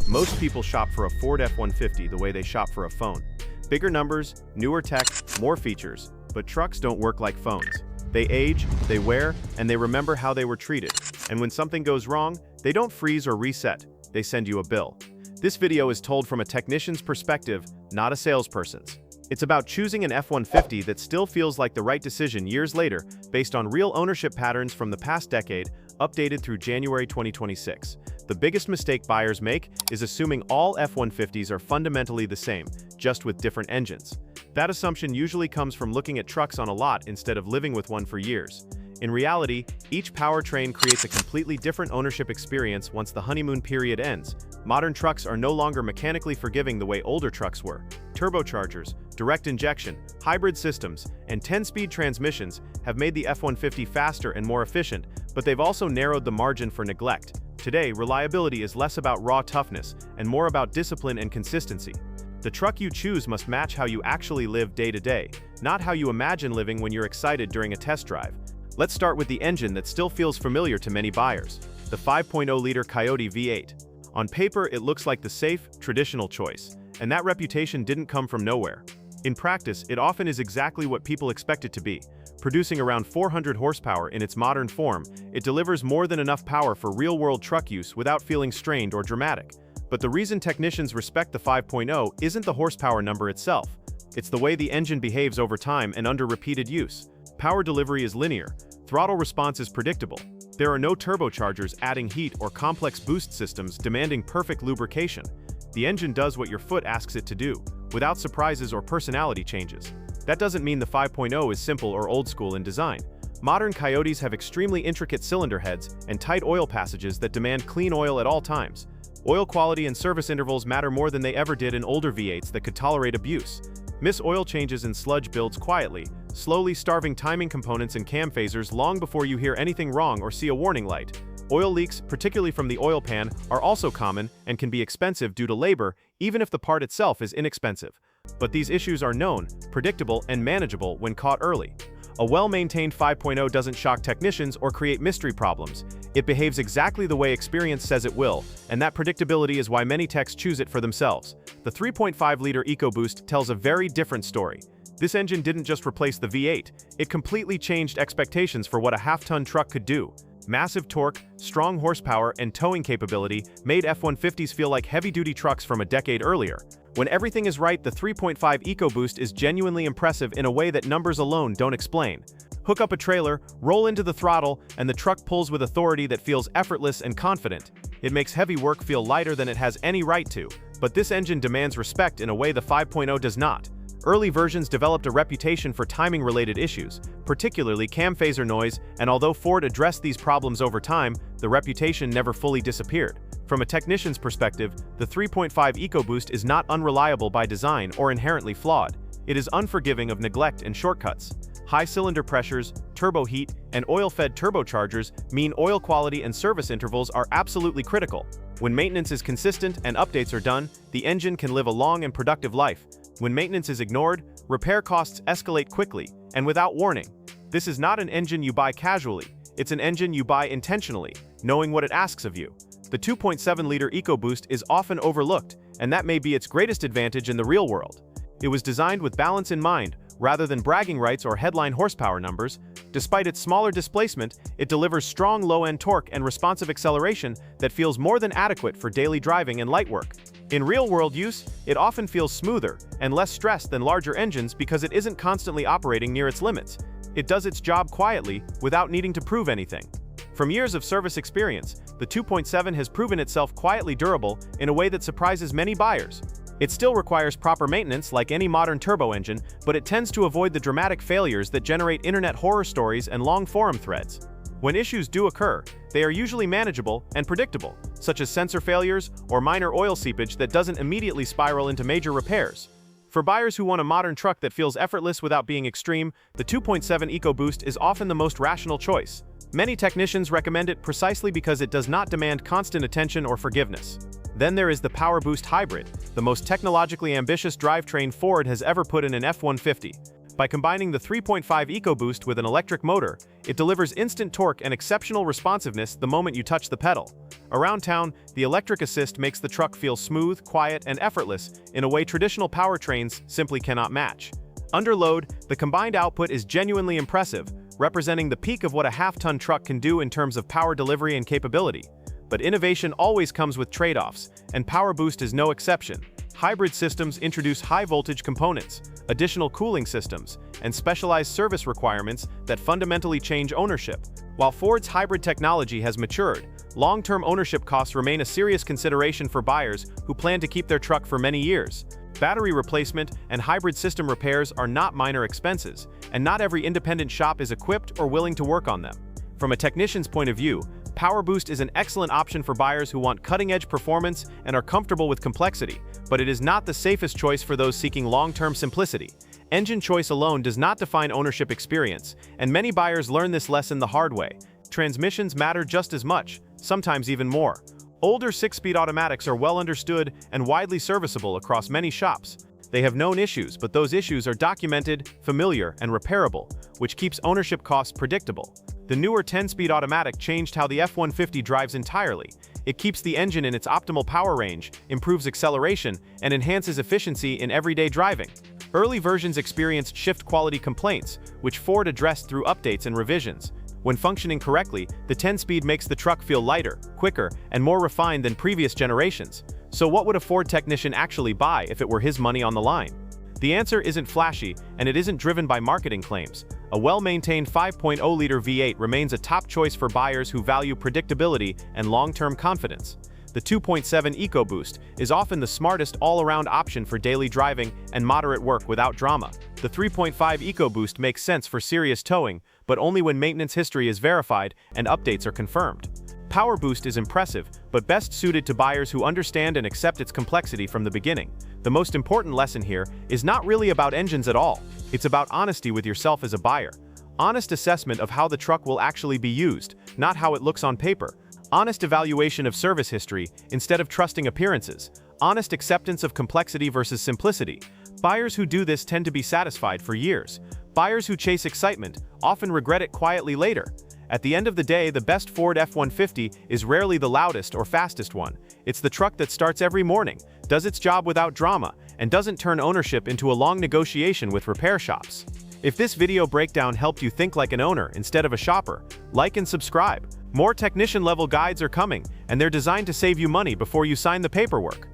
Most people shop for a Ford F-150 the way they shop for a phone. Bigger numbers, newer tech, more features. But trucks don't work like phones. They age, they wear, and they remember how they were treated. And when something goes wrong, they don't freeze or reset. They send you a bill. This video is told from a technician's perspective, not a salesperson's. It's about choosing an F-150 that still feels like the right decision years later, based on real ownership patterns from the past decade, updated through January 2026. The biggest mistake buyers make is assuming all F-150s are fundamentally the same, just with different engines. That assumption usually comes from looking at trucks on a lot instead of living with one for years. In reality, each powertrain creates a completely different ownership experience once the honeymoon period ends. Modern trucks are no longer mechanically forgiving the way older trucks were. Turbochargers, direct injection, hybrid systems, and 10-speed transmissions have made the F-150 faster and more efficient, but they've also narrowed the margin for neglect. Today, reliability is less about raw toughness and more about discipline and consistency. The truck you choose must match how you actually live day to day, not how you imagine living when you're excited during a test drive. Let's start with the engine that still feels familiar to many buyers, the 5.0-liter Coyote V8. On paper, it looks like the safe, traditional choice, and that reputation didn't come from nowhere. In practice, it often is exactly what people expect it to be. Producing around 400 horsepower in its modern form, it delivers more than enough power for real-world truck use without feeling strained or dramatic. But the reason technicians respect the 5.0 isn't the horsepower number itself. It's the way the engine behaves over time and under repeated use. Power delivery is linear. Throttle response is predictable. There are no turbochargers adding heat or complex boost systems demanding perfect lubrication. The engine does what your foot asks it to do, without surprises or personality changes. That doesn't mean the 5.0 is simple or old school in design. Modern Coyotes have extremely intricate cylinder heads and tight oil passages that demand clean oil at all times. Oil quality and service intervals matter more than they ever did in older V8s that could tolerate abuse. Miss oil changes and sludge builds quietly, slowly starving timing components and cam phasers long before you hear anything wrong or see a warning light. Oil leaks, particularly from the oil pan, are also common and can be expensive due to labor, even if the part itself is inexpensive. But these issues are known, predictable, and manageable when caught early. A well-maintained 5.0 doesn't shock technicians or create mystery problems. It behaves exactly the way experience says it will, and that predictability is why many techs choose it for themselves. The 3.5-liter EcoBoost tells a very different story. This engine didn't just replace the V8, it completely changed expectations for what a half-ton truck could do. Massive torque, strong horsepower, and towing capability made F-150s feel like heavy-duty trucks from a decade earlier. When everything is right, the 3.5 EcoBoost is genuinely impressive in a way that numbers alone don't explain. Hook up a trailer, roll into the throttle, and the truck pulls with authority that feels effortless and confident. It makes heavy work feel lighter than it has any right to, but this engine demands respect in a way the 5.0 does not. Early versions developed a reputation for timing-related issues, particularly cam phaser noise, and although Ford addressed these problems over time, the reputation never fully disappeared. From a technician's perspective, the 3.5 EcoBoost is not unreliable by design or inherently flawed. It is unforgiving of neglect and shortcuts. High cylinder pressures, turbo heat, and oil-fed turbochargers mean oil quality and service intervals are absolutely critical. When maintenance is consistent and updates are done, the engine can live a long and productive life. When maintenance is ignored, repair costs escalate quickly and without warning. This is not an engine you buy casually. It's an engine you buy intentionally, knowing what it asks of you. The 2.7-liter EcoBoost is often overlooked, and that may be its greatest advantage in the real world. It was designed with balance in mind, rather than bragging rights or headline horsepower numbers. Despite its smaller displacement, it delivers strong low-end torque and responsive acceleration that feels more than adequate for daily driving and light work. In real-world use, it often feels smoother and less stressed than larger engines because it isn't constantly operating near its limits. It does its job quietly, without needing to prove anything. From years of service experience, the 2.7 has proven itself quietly durable in a way that surprises many buyers. It still requires proper maintenance like any modern turbo engine, but it tends to avoid the dramatic failures that generate internet horror stories and long forum threads. When issues do occur, they are usually manageable and predictable, such as sensor failures or minor oil seepage that doesn't immediately spiral into major repairs. For buyers who want a modern truck that feels effortless without being extreme, the 2.7 EcoBoost is often the most rational choice. Many technicians recommend it precisely because it does not demand constant attention or forgiveness. Then there is the PowerBoost Hybrid, the most technologically ambitious drivetrain Ford has ever put in an F-150. By combining the 3.5 EcoBoost with an electric motor, it delivers instant torque and exceptional responsiveness the moment you touch the pedal. Around town, the electric assist makes the truck feel smooth, quiet, and effortless in a way traditional powertrains simply cannot match. Under load, the combined output is genuinely impressive, representing the peak of what a half-ton truck can do in terms of power delivery and capability. But innovation always comes with trade-offs, and PowerBoost is no exception. Hybrid systems introduce high-voltage components, additional cooling systems, and specialized service requirements that fundamentally change ownership. While Ford's hybrid technology has matured, long-term ownership costs remain a serious consideration for buyers who plan to keep their truck for many years. Battery replacement and hybrid system repairs are not minor expenses, and not every independent shop is equipped or willing to work on them. From a technician's point of view, PowerBoost is an excellent option for buyers who want cutting-edge performance and are comfortable with complexity, but it is not the safest choice for those seeking long-term simplicity. Engine choice alone does not define ownership experience, and many buyers learn this lesson the hard way. Transmissions matter just as much, sometimes even more. Older 6-speed automatics are well understood and widely serviceable across many shops. They have known issues, but those issues are documented, familiar, and repairable, which keeps ownership costs predictable. The newer 10-speed automatic changed how the F-150 drives entirely. It keeps the engine in its optimal power range, improves acceleration, and enhances efficiency in everyday driving. Early versions experienced shift quality complaints, which Ford addressed through updates and revisions. When functioning correctly, the 10-speed makes the truck feel lighter, quicker, and more refined than previous generations. So what would a Ford technician actually buy if it were his money on the line? The answer isn't flashy, and it isn't driven by marketing claims. A well-maintained 5.0-liter V8 remains a top choice for buyers who value predictability and long-term confidence. The 2.7 EcoBoost is often the smartest all-around option for daily driving and moderate work without drama. The 3.5 EcoBoost makes sense for serious towing, but only when maintenance history is verified and updates are confirmed. PowerBoost is impressive, but best suited to buyers who understand and accept its complexity from the beginning. The most important lesson here is not really about engines at all. It's about honesty with yourself as a buyer. Honest assessment of how the truck will actually be used, not how it looks on paper. Honest evaluation of service history instead of trusting appearances. Honest acceptance of complexity versus simplicity. Buyers who do this tend to be satisfied for years. Buyers who chase excitement often regret it quietly later. At the end of the day, the best Ford F-150 is rarely the loudest or fastest one. It's the truck that starts every morning, does its job without drama, and doesn't turn ownership into a long negotiation with repair shops. If this video breakdown helped you think like an owner instead of a shopper, like and subscribe. More technician-level guides are coming, and they're designed to save you money before you sign the paperwork.